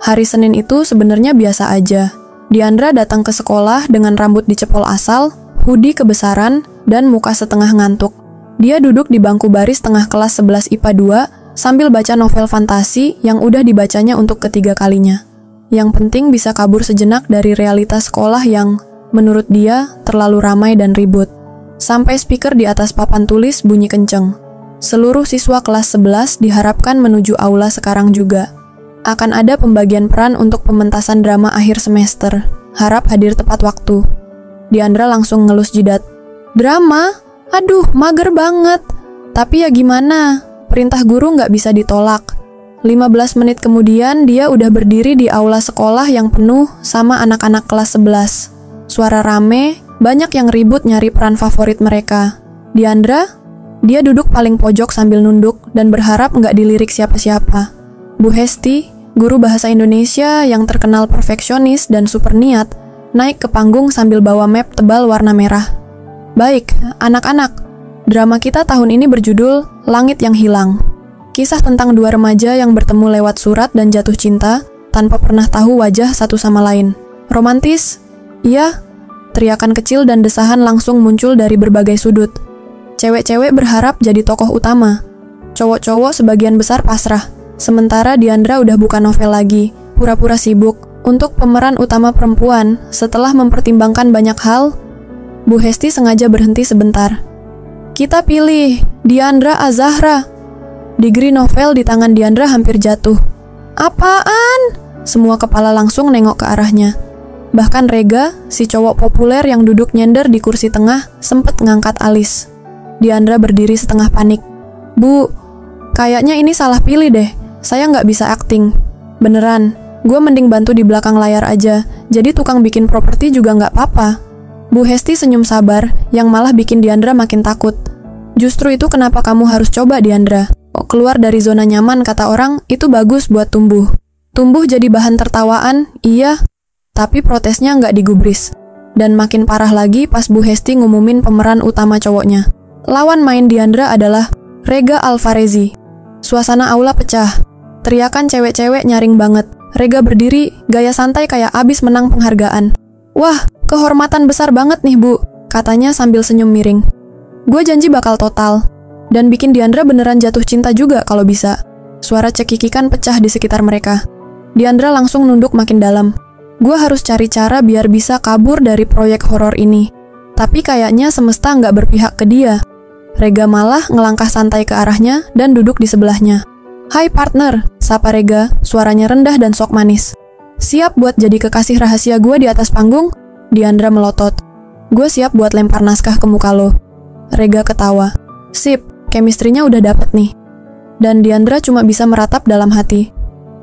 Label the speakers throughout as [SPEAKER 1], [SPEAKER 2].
[SPEAKER 1] Hari Senin itu sebenarnya biasa aja. Diandra datang ke sekolah dengan rambut dicepol asal, hoodie kebesaran, dan muka setengah ngantuk. Dia duduk di bangku baris tengah kelas 11 IPA 2 sambil baca novel fantasi yang udah dibacanya untuk ketiga kalinya. Yang penting bisa kabur sejenak dari realitas sekolah yang, menurut dia, terlalu ramai dan ribut. Sampai speaker di atas papan tulis bunyi kenceng. Seluruh siswa kelas 11 diharapkan menuju aula sekarang juga. Akan ada pembagian peran untuk pementasan drama akhir semester. Harap hadir tepat waktu. Diandra langsung ngelus jidat. Drama? Aduh, mager banget. Tapi ya gimana? Perintah guru nggak bisa ditolak. 15 menit kemudian dia udah berdiri di aula sekolah yang penuh sama anak-anak kelas 11. Suara rame, banyak yang ribut nyari peran favorit mereka. Diandra? Dia duduk paling pojok sambil nunduk dan berharap nggak dilirik siapa-siapa. Bu Hesti, guru bahasa Indonesia yang terkenal perfeksionis dan super niat, naik ke panggung sambil bawa map tebal warna merah. Baik, anak-anak, drama kita tahun ini berjudul Langit yang Hilang. Kisah tentang dua remaja yang bertemu lewat surat dan jatuh cinta tanpa pernah tahu wajah satu sama lain. Romantis? Iya. Teriakan kecil dan desahan langsung muncul dari berbagai sudut. Cewek-cewek berharap jadi tokoh utama. Cowok-cowok sebagian besar pasrah. Sementara Diandra udah bukan novel lagi, pura-pura sibuk. Untuk pemeran utama perempuan, setelah mempertimbangkan banyak hal, Bu Hesti sengaja berhenti sebentar. Kita pilih Diandra Azahra. Degree novel di tangan Diandra hampir jatuh. Apaan? Semua kepala langsung nengok ke arahnya. Bahkan Rega, si cowok populer yang duduk nyender di kursi tengah, sempet ngangkat alis. Diandra berdiri setengah panik. Bu, kayaknya ini salah pilih deh. Saya nggak bisa akting. Beneran, gue mending bantu di belakang layar aja. Jadi tukang bikin properti juga nggak apa-apa. Bu Hesti senyum sabar, yang malah bikin Diandra makin takut. Justru itu kenapa kamu harus coba, Diandra. Keluar dari zona nyaman, kata orang, itu bagus buat tumbuh. Tumbuh jadi bahan tertawaan, iya. Tapi protesnya nggak digubris. Dan makin parah lagi pas Bu Hesti ngumumin pemeran utama cowoknya. Lawan main Diandra adalah Rega Alvarezi. Suasana aula pecah. Teriakan cewek-cewek nyaring banget. Rega berdiri, gaya santai kayak abis menang penghargaan. Wah, kehormatan besar banget nih, Bu, katanya sambil senyum miring. Gue janji bakal total. Dan bikin Diandra beneran jatuh cinta juga kalau bisa. Suara cekikikan pecah di sekitar mereka. Diandra langsung nunduk makin dalam. Gue harus cari cara biar bisa kabur dari proyek horor ini. Tapi kayaknya semesta nggak berpihak ke dia. Rega malah ngelangkah santai ke arahnya dan duduk di sebelahnya. Hai partner, sapa Rega, suaranya rendah dan sok manis. Siap buat jadi kekasih rahasia gue di atas panggung? Diandra melotot. Gue siap buat lempar naskah ke muka lo. Rega ketawa. Sip, chemistry-nya udah dapet nih. Dan Diandra cuma bisa meratap dalam hati.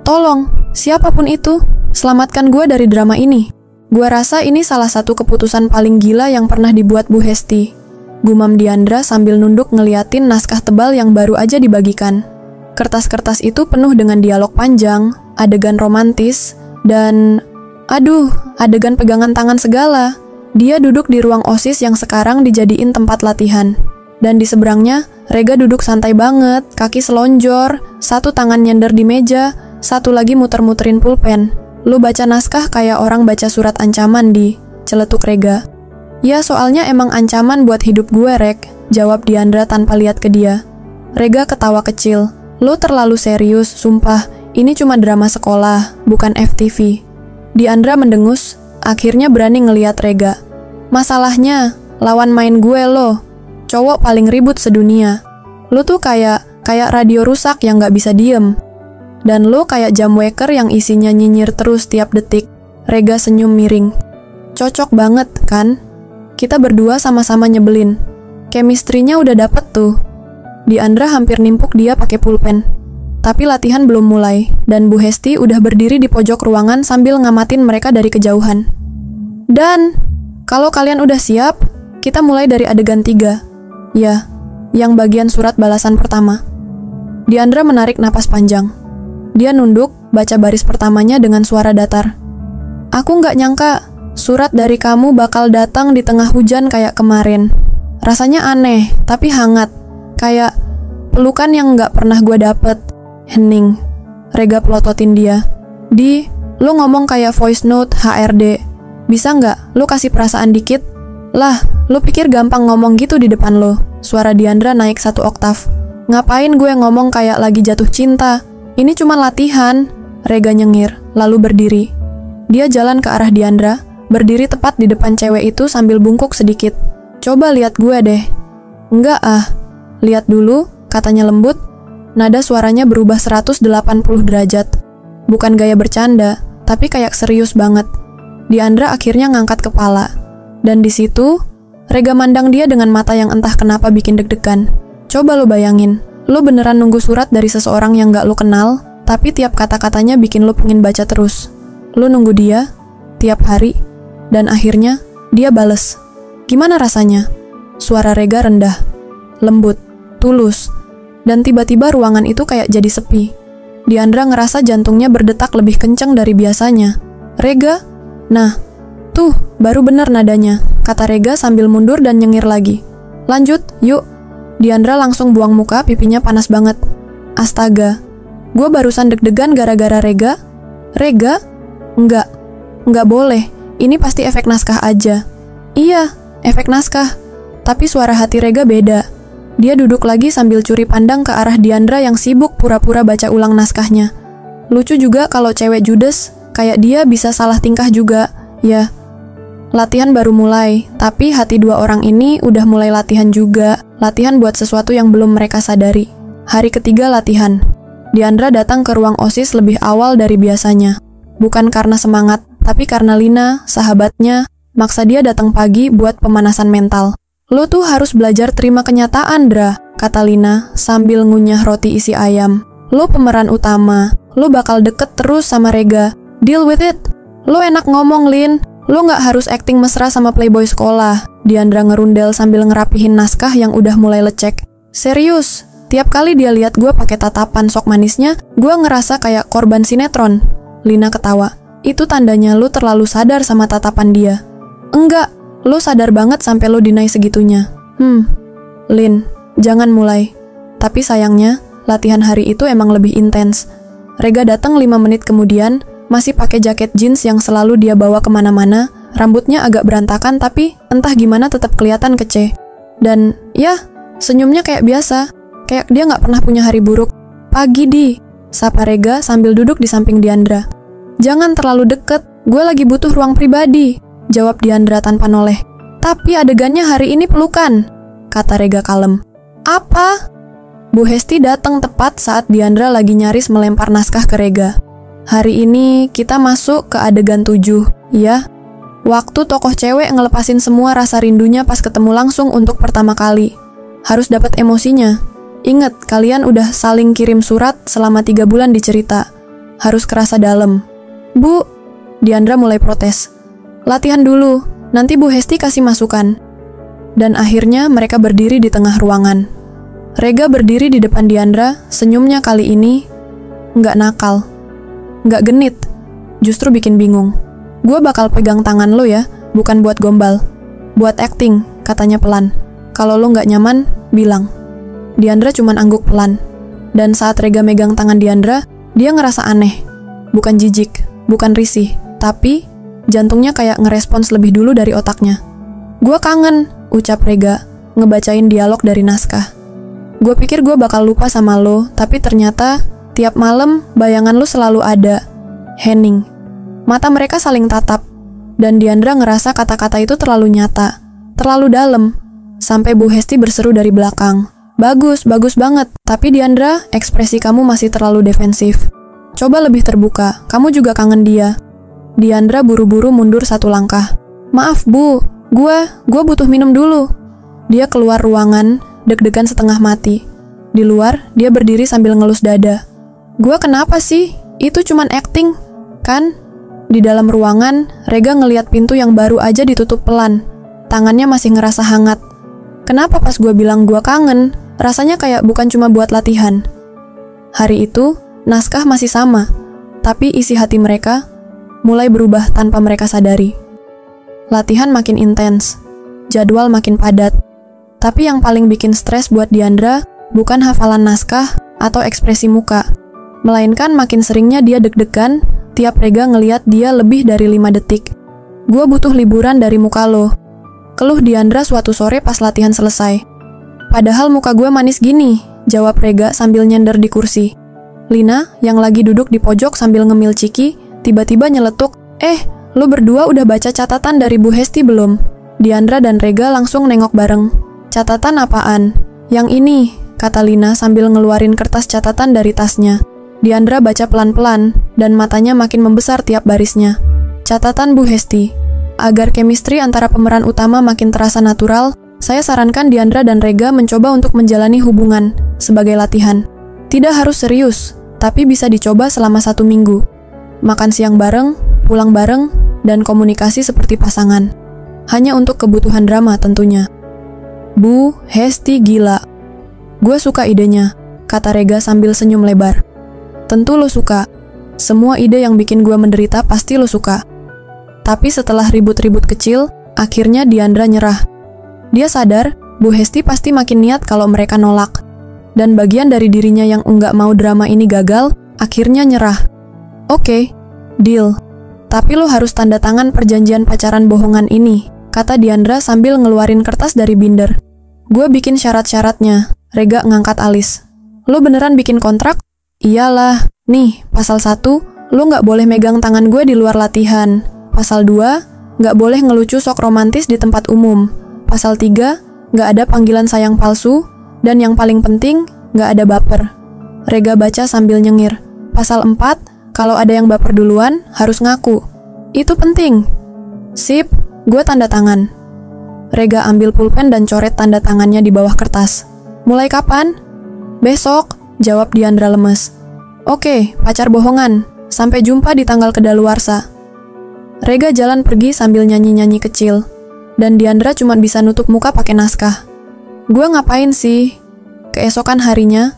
[SPEAKER 1] Tolong, siapapun itu, selamatkan gue dari drama ini. Gue rasa ini salah satu keputusan paling gila yang pernah dibuat Bu Hesti. Gumam Diandra sambil nunduk ngeliatin naskah tebal yang baru aja dibagikan. Kertas-kertas itu penuh dengan dialog panjang, adegan romantis, dan... aduh, adegan pegangan tangan segala. Dia duduk di ruang OSIS yang sekarang dijadiin tempat latihan. Dan di seberangnya, Rega duduk santai banget, kaki selonjor, satu tangan nyender di meja, satu lagi muter-muterin pulpen. Lu baca naskah kayak orang baca surat ancaman di, celetuk Rega. Ya soalnya emang ancaman buat hidup gue, Rek, jawab Diandra tanpa lihat ke dia. Rega ketawa kecil. Lu terlalu serius, sumpah, ini cuma drama sekolah, bukan FTV. Diandra mendengus, akhirnya berani ngeliat Rega. Masalahnya, lawan main gue lo. Cowok paling ribut sedunia. Lu tuh kayak radio rusak yang gak bisa diem. Dan lu kayak jam waker yang isinya nyinyir terus tiap detik. Rega senyum miring. Cocok banget, kan? Kita berdua sama-sama nyebelin. Chemistry-nya udah dapet tuh. Diandra hampir nimpuk dia pakai pulpen. Tapi latihan belum mulai, dan Bu Hesti udah berdiri di pojok ruangan sambil ngamatin mereka dari kejauhan. Dan, kalau kalian udah siap, kita mulai dari adegan 3. Ya, yang bagian surat balasan pertama. Diandra menarik napas panjang. Dia nunduk, baca baris pertamanya dengan suara datar. Aku nggak nyangka, surat dari kamu bakal datang di tengah hujan kayak kemarin. Rasanya aneh, tapi hangat. Kayak pelukan yang nggak pernah gue dapet. Hening. Rega pelototin dia. Di, lu ngomong kayak voice note HRD. Bisa nggak lu kasih perasaan dikit? Lah, lu pikir gampang ngomong gitu di depan lu? Suara Diandra naik 1 oktav. Ngapain gue ngomong kayak lagi jatuh cinta? Ini cuma latihan. Rega nyengir, lalu berdiri. Dia jalan ke arah Diandra, berdiri tepat di depan cewek itu sambil bungkuk sedikit. Coba lihat gue deh. Enggak ah. Lihat dulu, katanya lembut. Nada suaranya berubah 180 derajat. Bukan gaya bercanda, tapi kayak serius banget. Diandra akhirnya ngangkat kepala. Dan di situ, Rega mandang dia dengan mata yang entah kenapa bikin deg-degan. Coba lu bayangin, lu beneran nunggu surat dari seseorang yang gak lu kenal, tapi tiap kata-katanya bikin lu pengen baca terus. Lu nunggu dia, tiap hari, dan akhirnya, dia bales. Gimana rasanya? Suara Rega rendah, lembut, tulus, dan tiba-tiba ruangan itu kayak jadi sepi. Diandra ngerasa jantungnya berdetak lebih kencang dari biasanya. Rega? Nah, tuh, baru bener nadanya, kata Rega sambil mundur dan nyengir lagi. Lanjut, yuk. Diandra langsung buang muka, pipinya panas banget. Astaga, gue barusan deg-degan gara-gara Rega. Rega? Enggak boleh, ini pasti efek naskah aja. Iya, efek naskah. Tapi suara hati Rega beda. Dia duduk lagi sambil curi pandang ke arah Diandra yang sibuk pura-pura baca ulang naskahnya. Lucu juga kalau cewek judes, kayak dia bisa salah tingkah juga, ya. Latihan baru mulai, tapi hati dua orang ini udah mulai latihan juga. Latihan buat sesuatu yang belum mereka sadari. Hari ketiga latihan. Diandra datang ke ruang OSIS lebih awal dari biasanya. Bukan karena semangat, tapi karena Lina, sahabatnya, maksa dia datang pagi buat pemanasan mental. Lo tuh harus belajar terima kenyataan, Dra, kata Lina sambil ngunyah roti isi ayam. Lo pemeran utama, lo bakal deket terus sama Rega. Deal with it. Lo enak ngomong, Lin. Lo gak harus acting mesra sama playboy sekolah. Diandra ngerundel sambil ngerapihin naskah yang udah mulai lecek. Serius, tiap kali dia lihat gue pakai tatapan sok manisnya, gue ngerasa kayak korban sinetron. Lina ketawa. Itu tandanya lo terlalu sadar sama tatapan dia. Enggak. Lo sadar banget sampai lo deny segitunya. Lin, jangan mulai. Tapi sayangnya, latihan hari itu emang lebih intens. Rega datang 5 menit kemudian, masih pakai jaket jeans yang selalu dia bawa kemana-mana, rambutnya agak berantakan tapi entah gimana tetap kelihatan kece. Dan, ya, senyumnya kayak biasa, kayak dia gak pernah punya hari buruk. Pagi, Di, sapa Rega sambil duduk di samping Diandra. Jangan terlalu deket, gue lagi butuh ruang pribadi, jawab Diandra tanpa noleh. Tapi adegannya hari ini pelukan, kata Rega kalem. Apa? Bu Hesti datang tepat saat Diandra lagi nyaris melempar naskah ke Rega. Hari ini kita masuk ke adegan 7, ya. Waktu tokoh cewek ngelepasin semua rasa rindunya pas ketemu langsung untuk pertama kali. Harus dapat emosinya. Ingat, kalian udah saling kirim surat selama 3 bulan di cerita. Harus kerasa dalam. Bu, Diandra mulai protes. Latihan dulu, nanti Bu Hesti kasih masukan. Dan akhirnya mereka berdiri di tengah ruangan. Rega berdiri di depan Diandra, senyumnya kali ini nggak nakal, nggak genit, justru bikin bingung. Gue bakal pegang tangan lo ya, bukan buat gombal. Buat acting, katanya pelan. Kalau lo nggak nyaman, bilang. Diandra cuman angguk pelan. Dan saat Rega megang tangan Diandra, dia ngerasa aneh. Bukan jijik, bukan risih, tapi jantungnya kayak ngerespons lebih dulu dari otaknya. Gue kangen, ucap Rega, ngebacain dialog dari naskah. Gue pikir gue bakal lupa sama lo, tapi ternyata tiap malam bayangan lo selalu ada. Henning. Mata mereka saling tatap, dan Diandra ngerasa kata-kata itu terlalu nyata, terlalu dalam, sampai Bu Hesti berseru dari belakang. Bagus, bagus banget, tapi Diandra, ekspresi kamu masih terlalu defensif. Coba lebih terbuka, kamu juga kangen dia. Diandra buru-buru mundur 1 langkah. Maaf Bu, gue butuh minum dulu. Dia keluar ruangan, deg-degan setengah mati. Di luar, dia berdiri sambil ngelus dada. Gue kenapa sih? Itu cuman acting, kan? Di dalam ruangan, Rega ngeliat pintu yang baru aja ditutup pelan. Tangannya masih ngerasa hangat. Kenapa pas gue bilang gue kangen, rasanya kayak bukan cuma buat latihan. Hari itu, naskah masih sama, tapi isi hati mereka mulai berubah tanpa mereka sadari. Latihan makin intens, jadwal makin padat. Tapi yang paling bikin stres buat Diandra bukan hafalan naskah atau ekspresi muka, melainkan makin seringnya dia deg-degan Tiap Rega ngeliat dia lebih dari 5 detik. Gue butuh liburan dari muka lo. Keluh Diandra suatu sore pas latihan selesai. Padahal muka gue manis gini, jawab Rega sambil nyender di kursi. Lina, yang lagi duduk di pojok sambil ngemil ciki, tiba-tiba nyeletuk, lo berdua udah baca catatan dari Bu Hesti belum? Diandra dan Rega langsung nengok bareng. Catatan apaan? Yang ini, kata Lina sambil ngeluarin kertas catatan dari tasnya. Diandra baca pelan-pelan, dan matanya makin membesar tiap barisnya. Catatan Bu Hesti. Agar chemistry antara pemeran utama makin terasa natural, saya sarankan Diandra dan Rega mencoba untuk menjalani hubungan sebagai latihan. Tidak harus serius, tapi bisa dicoba selama 1 minggu. Makan siang bareng, pulang bareng, dan komunikasi seperti pasangan. Hanya untuk kebutuhan drama tentunya. Bu Hesti gila. Gue suka idenya, kata Rega sambil senyum lebar. Tentu lo suka. Semua ide yang bikin gue menderita pasti lo suka. Tapi setelah ribut-ribut kecil, akhirnya Diandra nyerah. Dia sadar, Bu Hesti pasti makin niat kalau mereka nolak. Dan bagian dari dirinya yang enggak mau drama ini gagal, akhirnya nyerah. Oke, deal. Tapi lo harus tanda tangan perjanjian pacaran bohongan ini, kata Diandra sambil ngeluarin kertas dari binder. Gue bikin syarat-syaratnya, Rega ngangkat alis. Lo beneran bikin kontrak? Iyalah, nih, pasal 1, lo nggak boleh megang tangan gue di luar latihan. Pasal 2, nggak boleh ngelucu sok romantis di tempat umum. Pasal 3, nggak ada panggilan sayang palsu. Dan yang paling penting, nggak ada baper. Rega baca sambil nyengir. Pasal 4, kalau ada yang baper duluan, harus ngaku. Itu penting. Sip, gue tanda tangan. Rega ambil pulpen dan coret tanda tangannya di bawah kertas. Mulai kapan? Besok, jawab Diandra lemes. Oke, pacar bohongan. Sampai jumpa di tanggal kedaluarsa. Rega jalan pergi sambil nyanyi-nyanyi kecil. Dan Diandra cuma bisa nutup muka pakai naskah. Gue ngapain sih? Keesokan harinya,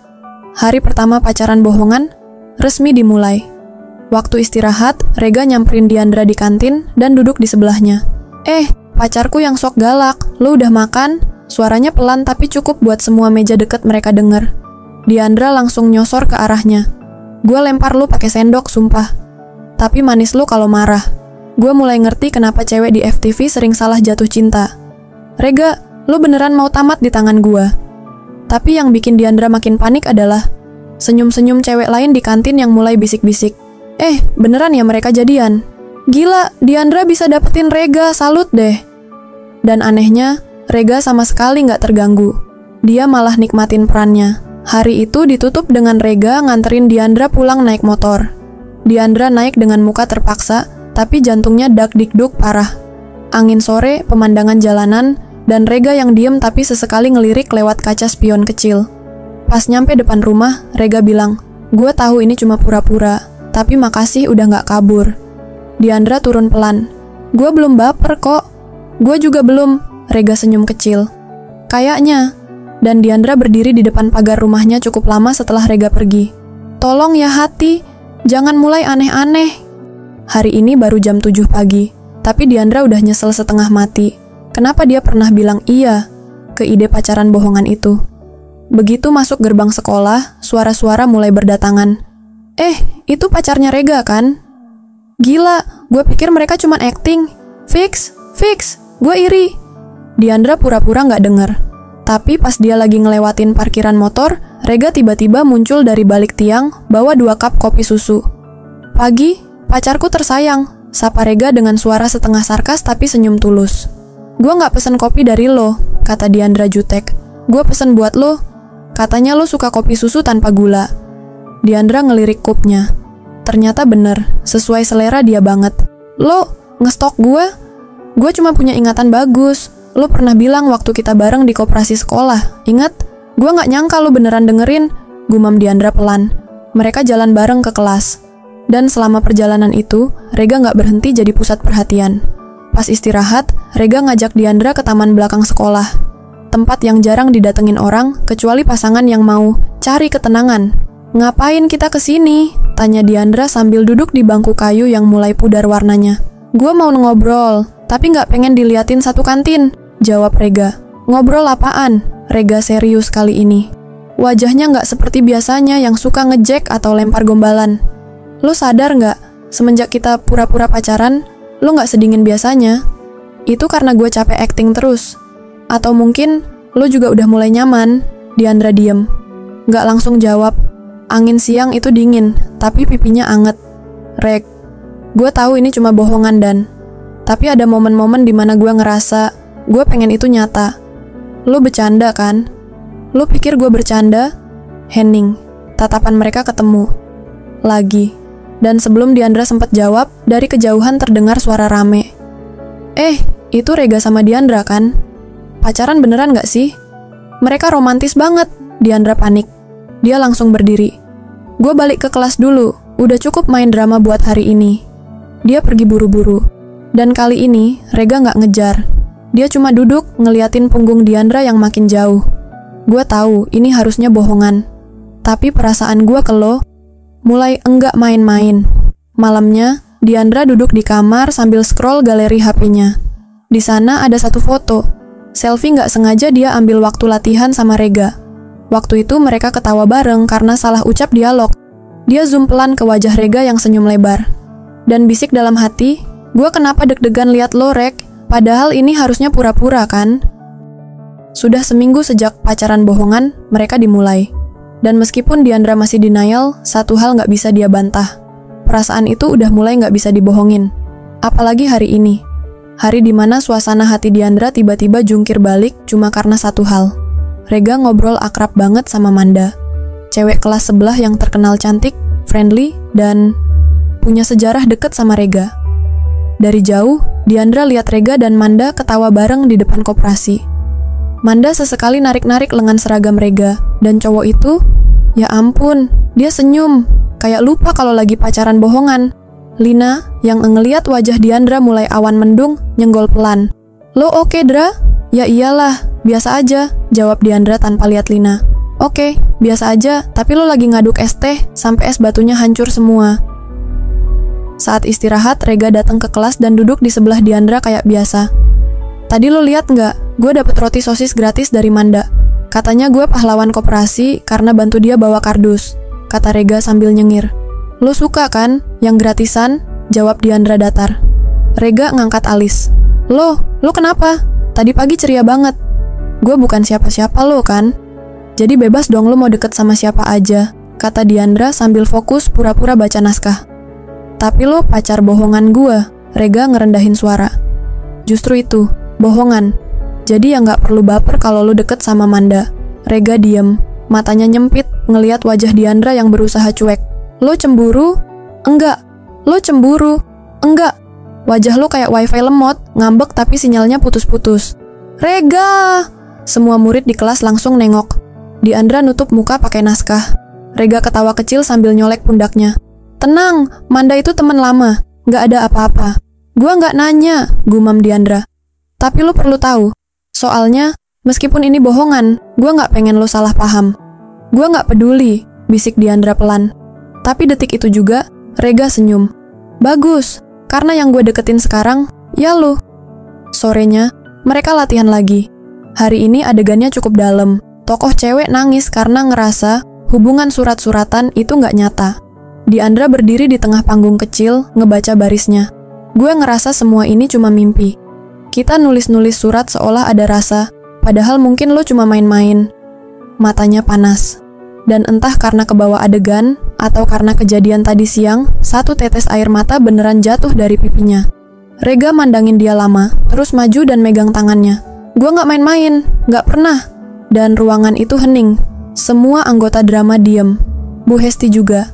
[SPEAKER 1] hari pertama pacaran bohongan, resmi dimulai. Waktu istirahat, Rega nyamperin Diandra di kantin dan duduk di sebelahnya. Pacarku yang sok galak, lo udah makan? Suaranya pelan tapi cukup buat semua meja deket mereka denger. Diandra langsung nyosor ke arahnya. Gue lempar lo pakai sendok, sumpah. Tapi manis lo kalau marah. Gue mulai ngerti kenapa cewek di FTV sering salah jatuh cinta. Rega, lo beneran mau tamat di tangan gue. Tapi yang bikin Diandra makin panik adalah senyum-senyum cewek lain di kantin yang mulai bisik-bisik. Beneran ya mereka jadian? Gila, Diandra bisa dapetin Rega, salut deh. Dan anehnya, Rega sama sekali nggak terganggu. Dia malah nikmatin perannya. Hari itu ditutup dengan Rega nganterin Diandra pulang naik motor. Diandra naik dengan muka terpaksa, tapi jantungnya dak-dikduk parah. Angin sore, pemandangan jalanan, dan Rega yang diem tapi sesekali ngelirik lewat kaca spion kecil. Pas nyampe depan rumah, Rega bilang, gue tahu ini cuma pura-pura, tapi makasih udah gak kabur. Diandra turun pelan. Gue belum baper kok. Gue juga belum, Rega senyum kecil. Kayaknya. Dan Diandra berdiri di depan pagar rumahnya cukup lama setelah Rega pergi. Tolong ya hati, jangan mulai aneh-aneh. Hari ini baru jam 7 pagi, tapi Diandra udah nyesel setengah mati. Kenapa dia pernah bilang iya ke ide pacaran bohongan itu? Begitu masuk gerbang sekolah, suara-suara mulai berdatangan. Itu pacarnya Rega kan? Gila, gue pikir mereka cuma acting. Fix, gue iri. Diandra pura-pura gak denger. Tapi pas dia lagi ngelewatin parkiran motor, Rega tiba-tiba muncul dari balik tiang, bawa 2 cup kopi susu. Pagi, pacarku tersayang, sapa Rega dengan suara setengah sarkas tapi senyum tulus. Gue gak pesen kopi dari lo, kata Diandra jutek. Gue pesen buat lo. Katanya lo suka kopi susu tanpa gula. Diandra ngelirik cupnya. Ternyata bener, sesuai selera dia banget. Lo ngestok gue? Gue cuma punya ingatan bagus. Lo pernah bilang waktu kita bareng di koperasi sekolah. Ingat? Gue gak nyangka lo beneran dengerin, gumam Diandra pelan. Mereka jalan bareng ke kelas. Dan selama perjalanan itu, Rega gak berhenti jadi pusat perhatian. Pas istirahat, Rega ngajak Diandra ke taman belakang sekolah. Tempat yang jarang didatengin orang, kecuali pasangan yang mau cari ketenangan. Ngapain kita kesini? Tanya Diandra sambil duduk di bangku kayu yang mulai pudar warnanya. Gue mau ngobrol, tapi gak pengen diliatin satu kantin, jawab Rega. Ngobrol apaan? Rega serius kali ini. Wajahnya gak seperti biasanya yang suka ngejek atau lempar gombalan. Lo sadar gak? Semenjak kita pura-pura pacaran, lo gak sedingin biasanya. Itu karena gue capek acting terus. Atau mungkin lo juga udah mulai nyaman. Diandra diem. Gak langsung jawab. Angin siang itu dingin, tapi pipinya anget. Rek, gue tahu ini cuma bohongan Dan. Tapi ada momen-momen dimana gue ngerasa gue pengen itu nyata. Lo bercanda kan? Lo pikir gue bercanda? Hening. Tatapan mereka ketemu. Lagi. Dan sebelum Diandra sempat jawab, dari kejauhan terdengar suara rame. Itu Rega sama Diandra kan? Pacaran beneran gak sih? Mereka romantis banget. Diandra panik. Dia langsung berdiri. Gue balik ke kelas dulu. Udah cukup main drama buat hari ini. Dia pergi buru-buru. Dan kali ini, Rega gak ngejar. Dia cuma duduk ngeliatin punggung Diandra yang makin jauh. Gue tahu ini harusnya bohongan. Tapi perasaan gue ke lo mulai enggak main-main. Malamnya, Diandra duduk di kamar sambil scroll galeri HP-nya. Di sana ada satu foto. Selfie gak sengaja dia ambil waktu latihan sama Rega. Waktu itu mereka ketawa bareng karena salah ucap dialog. Dia zoom pelan ke wajah Rega yang senyum lebar. Dan bisik dalam hati, gue kenapa deg-degan liat lo, Rek? Padahal ini harusnya pura-pura kan? Sudah seminggu sejak pacaran bohongan, mereka dimulai. Dan meskipun Diandra masih denial, satu hal gak bisa dia bantah. Perasaan itu udah mulai gak bisa dibohongin. Apalagi hari ini. Hari dimana suasana hati Diandra tiba-tiba jungkir balik cuma karena satu hal. Rega ngobrol akrab banget sama Manda. Cewek kelas sebelah yang terkenal cantik, friendly, dan punya sejarah deket sama Rega. Dari jauh, Diandra lihat Rega dan Manda ketawa bareng di depan koperasi. Manda sesekali narik-narik lengan seragam Rega, dan cowok itu, ya ampun, dia senyum, kayak lupa kalau lagi pacaran bohongan. Lina, yang ngeliat wajah Diandra mulai awan mendung, nyenggol pelan. Lo oke, Dra? Ya iyalah, biasa aja, jawab Diandra tanpa lihat Lina. Oke, biasa aja, tapi lo lagi ngaduk es teh, sampai es batunya hancur semua. Saat istirahat, Rega datang ke kelas dan duduk di sebelah Diandra kayak biasa. Tadi lo lihat nggak? Gue dapet roti sosis gratis dari Manda. Katanya gue pahlawan koperasi karena bantu dia bawa kardus, kata Rega sambil nyengir. Lo suka kan? Yang gratisan? Jawab Diandra datar. Rega ngangkat alis. Lo kenapa? Tadi pagi ceria banget. Gue bukan siapa-siapa lo kan? Jadi bebas dong lo mau deket sama siapa aja, kata Diandra sambil fokus pura-pura baca naskah. Tapi lo pacar bohongan gue, Rega ngerendahin suara. Justru itu, bohongan. Jadi ya gak perlu baper kalau lo deket sama Manda. Rega diem, matanya nyempit, ngeliat wajah Diandra yang berusaha cuek. Lo cemburu? Enggak. Lo cemburu? Enggak. Wajah lo kayak wifi lemot, ngambek tapi sinyalnya putus-putus. Rega! Semua murid di kelas langsung nengok. Diandra nutup muka pakai naskah. Rega ketawa kecil sambil nyolek pundaknya. Tenang, Manda itu teman lama, gak ada apa-apa. Gua gak nanya, gumam Diandra. Tapi lo perlu tahu, soalnya meskipun ini bohongan, gua gak pengen lo salah paham. Gua gak peduli, bisik Diandra pelan. Tapi detik itu juga, Rega senyum. Bagus, karena yang gue deketin sekarang, ya lo. Sorenya, mereka latihan lagi. Hari ini adegannya cukup dalam. Tokoh cewek nangis karena ngerasa hubungan surat-suratan itu gak nyata. Diandra berdiri di tengah panggung kecil, ngebaca barisnya. Gue ngerasa semua ini cuma mimpi. Kita nulis-nulis surat seolah ada rasa, padahal mungkin lo cuma main-main. Matanya panas. Dan entah karena kebawa adegan, atau karena kejadian tadi siang, satu tetes air mata beneran jatuh dari pipinya. Rega mandangin dia lama, terus maju dan megang tangannya. Gue gak main-main, gak pernah. Dan ruangan itu hening. Semua anggota drama diem. Bu Hesti juga.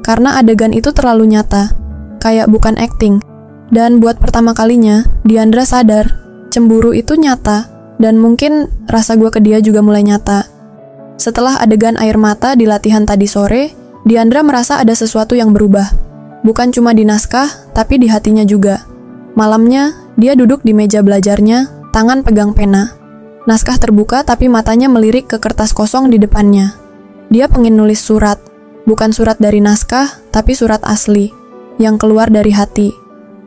[SPEAKER 1] Karena adegan itu terlalu nyata, kayak bukan acting. Dan buat pertama kalinya, Diandra sadar, cemburu itu nyata, dan mungkin rasa gue ke dia juga mulai nyata. Setelah adegan air mata di latihan tadi sore, Diandra merasa ada sesuatu yang berubah. Bukan cuma di naskah, tapi di hatinya juga. Malamnya, dia duduk di meja belajarnya, tangan pegang pena. Naskah terbuka tapi matanya melirik ke kertas kosong di depannya. Dia pengen nulis surat. Bukan surat dari naskah, tapi surat asli, yang keluar dari hati.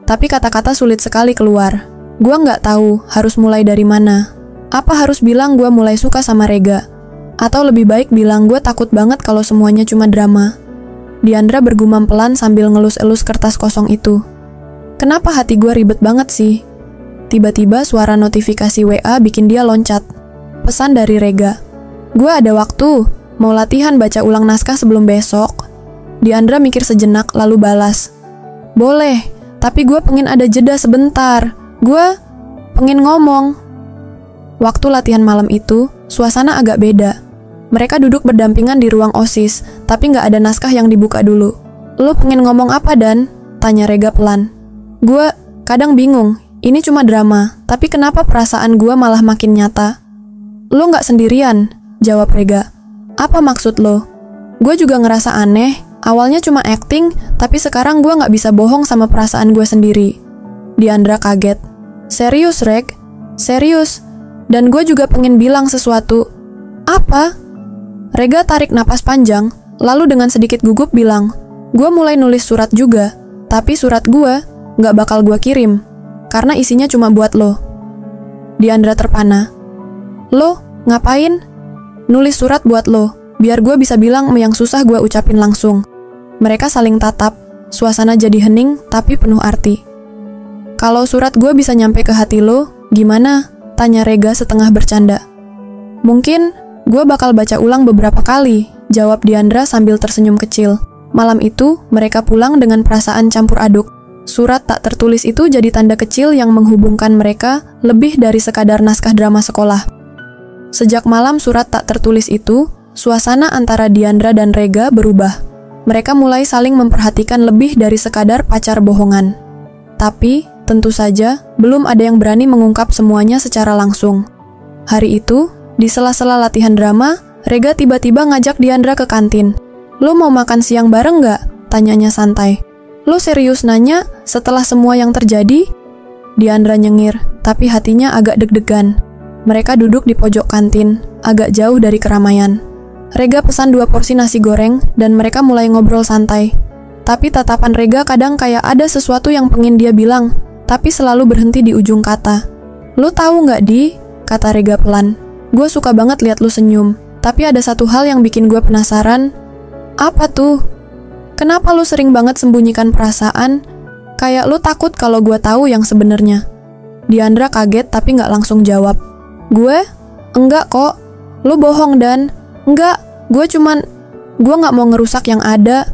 [SPEAKER 1] Tapi kata-kata sulit sekali keluar. Gua nggak tahu harus mulai dari mana. Apa harus bilang gua mulai suka sama Rega? Atau lebih baik bilang gue takut banget kalau semuanya cuma drama. Diandra bergumam pelan sambil ngelus-elus kertas kosong itu. Kenapa hati gue ribet banget sih? Tiba-tiba suara notifikasi WA bikin dia loncat. Pesan dari Rega. Gue ada waktu, mau latihan baca ulang naskah sebelum besok. Diandra mikir sejenak lalu balas. Boleh, tapi gue pengen ada jeda sebentar. Gue pengen ngomong. Waktu latihan malam itu, suasana agak beda. Mereka duduk berdampingan di ruang OSIS, tapi nggak ada naskah yang dibuka dulu. Lo pengen ngomong apa, Dan? Tanya Rega pelan. Gue kadang bingung, ini cuma drama, tapi kenapa perasaan gue malah makin nyata? Lo nggak sendirian, jawab Rega. Apa maksud lo? Gue juga ngerasa aneh, awalnya cuma acting, tapi sekarang gue nggak bisa bohong sama perasaan gue sendiri. Diandra kaget. Serius, Reg? Serius? Dan gue juga pengen bilang sesuatu. Apa? Rega tarik napas panjang, lalu dengan sedikit gugup bilang, gue mulai nulis surat juga, tapi surat gue gak bakal gue kirim, karena isinya cuma buat lo. Diandra terpana. Lo, ngapain? Nulis surat buat lo, biar gue bisa bilang yang susah gue ucapin langsung. Mereka saling tatap, suasana jadi hening tapi penuh arti. Kalau surat gue bisa nyampe ke hati lo, gimana? Tanya Rega setengah bercanda. Mungkin gue bakal baca ulang beberapa kali, jawab Diandra sambil tersenyum kecil. Malam itu, mereka pulang dengan perasaan campur aduk. Surat tak tertulis itu jadi tanda kecil yang menghubungkan mereka lebih dari sekadar naskah drama sekolah. Sejak malam surat tak tertulis itu, suasana antara Diandra dan Rega berubah. Mereka mulai saling memperhatikan lebih dari sekadar pacar bohongan. Tapi, tentu saja, belum ada yang berani mengungkap semuanya secara langsung. Hari itu, di sela-sela latihan drama, Rega tiba-tiba ngajak Diandra ke kantin. Lo mau makan siang bareng nggak? Tanyanya santai. Lo serius nanya setelah semua yang terjadi? Diandra nyengir, tapi hatinya agak deg-degan. Mereka duduk di pojok kantin, agak jauh dari keramaian. Rega pesan 2 porsi nasi goreng, dan mereka mulai ngobrol santai. Tapi tatapan Rega kadang kayak ada sesuatu yang pengen dia bilang, tapi selalu berhenti di ujung kata. Lo tahu nggak, Di? Kata Rega pelan. Gue suka banget liat lu senyum, tapi ada satu hal yang bikin gue penasaran. Apa tuh? Kenapa lu sering banget sembunyikan perasaan? Kayak lu takut kalau gue tahu yang sebenarnya. Diandra kaget tapi nggak langsung jawab. Gue? Enggak kok. Lu bohong, Dan. Enggak, gue nggak mau ngerusak yang ada.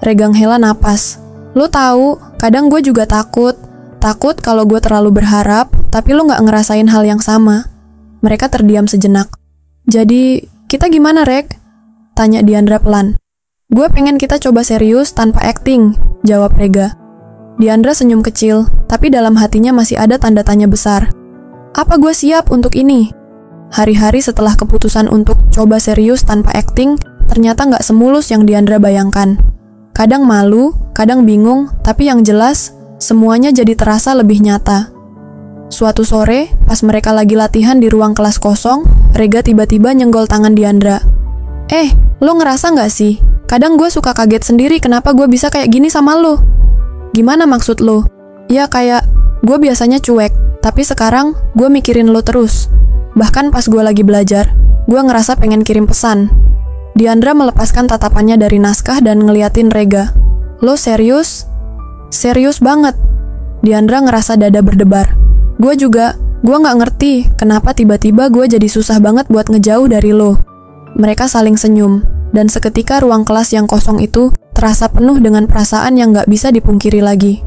[SPEAKER 1] Rega hela napas. Lu tahu, kadang gue juga takut. Takut kalau gue terlalu berharap, tapi lu nggak ngerasain hal yang sama. Mereka terdiam sejenak. Jadi, kita gimana, Reg? Tanya Diandra pelan. Gue pengen kita coba serius tanpa acting, jawab Rega. Diandra senyum kecil, tapi dalam hatinya masih ada tanda tanya besar. Apa gue siap untuk ini? Hari-hari setelah keputusan untuk coba serius tanpa acting, ternyata nggak semulus yang Diandra bayangkan. Kadang malu, kadang bingung, tapi yang jelas, semuanya jadi terasa lebih nyata. Suatu sore, pas mereka lagi latihan di ruang kelas kosong, Rega tiba-tiba nyenggol tangan Diandra. Lo ngerasa nggak sih? Kadang gue suka kaget sendiri kenapa gue bisa kayak gini sama lo. Gimana maksud lo? Ya kayak, gue biasanya cuek, tapi sekarang gue mikirin lo terus. Bahkan pas gue lagi belajar, gue ngerasa pengen kirim pesan. Diandra melepaskan tatapannya dari naskah dan ngeliatin Rega. Lo serius? Serius banget. Diandra ngerasa dada berdebar. Gue nggak ngerti kenapa tiba-tiba gue jadi susah banget buat ngejauh dari lo. Mereka saling senyum, dan seketika ruang kelas yang kosong itu terasa penuh dengan perasaan yang nggak bisa dipungkiri lagi.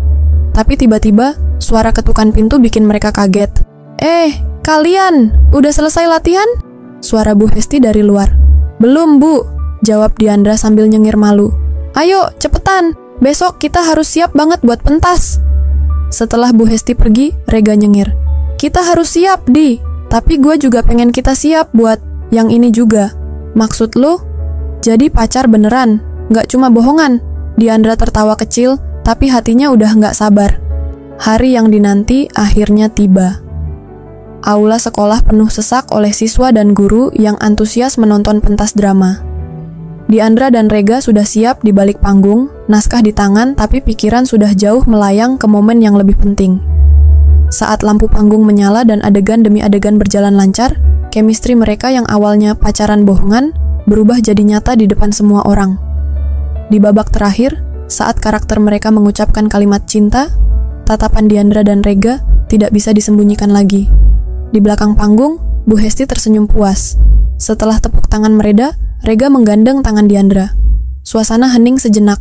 [SPEAKER 1] Tapi tiba-tiba, suara ketukan pintu bikin mereka kaget. Kalian, udah selesai latihan? Suara Bu Hesti dari luar. Belum, Bu, jawab Diandra sambil nyengir malu. Ayo, cepetan, besok kita harus siap banget buat pentas. Setelah Bu Hesti pergi, Rega nyengir. Kita harus siap, Di. Tapi gue juga pengen kita siap buat yang ini juga. Maksud lo? Jadi pacar beneran, gak cuma bohongan. Diandra tertawa kecil, tapi hatinya udah gak sabar. Hari yang dinanti akhirnya tiba. Aula sekolah penuh sesak oleh siswa dan guru yang antusias menonton pentas drama. Diandra dan Rega sudah siap di balik panggung, naskah di tangan tapi pikiran sudah jauh melayang ke momen yang lebih penting. Saat lampu panggung menyala dan adegan demi adegan berjalan lancar, chemistry mereka yang awalnya pacaran bohongan berubah jadi nyata di depan semua orang. Di babak terakhir, saat karakter mereka mengucapkan kalimat cinta, tatapan Diandra dan Rega tidak bisa disembunyikan lagi. Di belakang panggung, Bu Hesti tersenyum puas. Setelah tepuk tangan mereda, Rega menggandeng tangan Diandra. Suasana hening sejenak.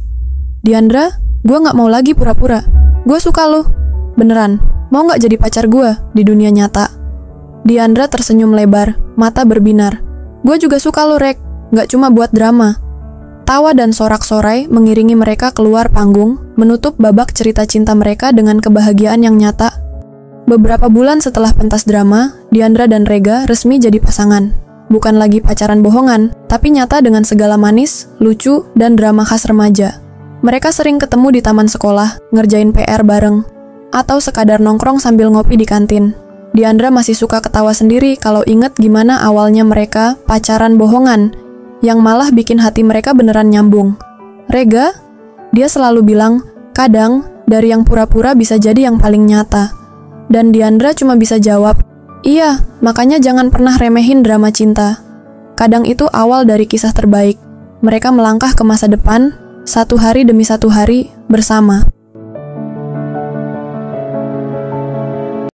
[SPEAKER 1] Diandra, gue gak mau lagi pura-pura. Gue suka lo. Beneran, mau gak jadi pacar gue di dunia nyata? Diandra tersenyum lebar, mata berbinar. Gue juga suka lo, Rek. Gak cuma buat drama. Tawa dan sorak-sorai mengiringi mereka keluar panggung, menutup babak cerita cinta mereka dengan kebahagiaan yang nyata. Beberapa bulan setelah pentas drama, Diandra dan Rega resmi jadi pasangan. Bukan lagi pacaran bohongan, tapi nyata dengan segala manis, lucu, dan drama khas remaja. Mereka sering ketemu di taman sekolah, ngerjain PR bareng, atau sekadar nongkrong sambil ngopi di kantin. Diandra masih suka ketawa sendiri kalau inget gimana awalnya mereka pacaran bohongan, yang malah bikin hati mereka beneran nyambung. Rega, dia selalu bilang, kadang dari yang pura-pura bisa jadi yang paling nyata. Dan Diandra cuma bisa jawab, iya, makanya jangan pernah remehin drama cinta. Kadang itu awal dari kisah terbaik. Mereka melangkah ke masa depan, satu hari demi satu hari, bersama.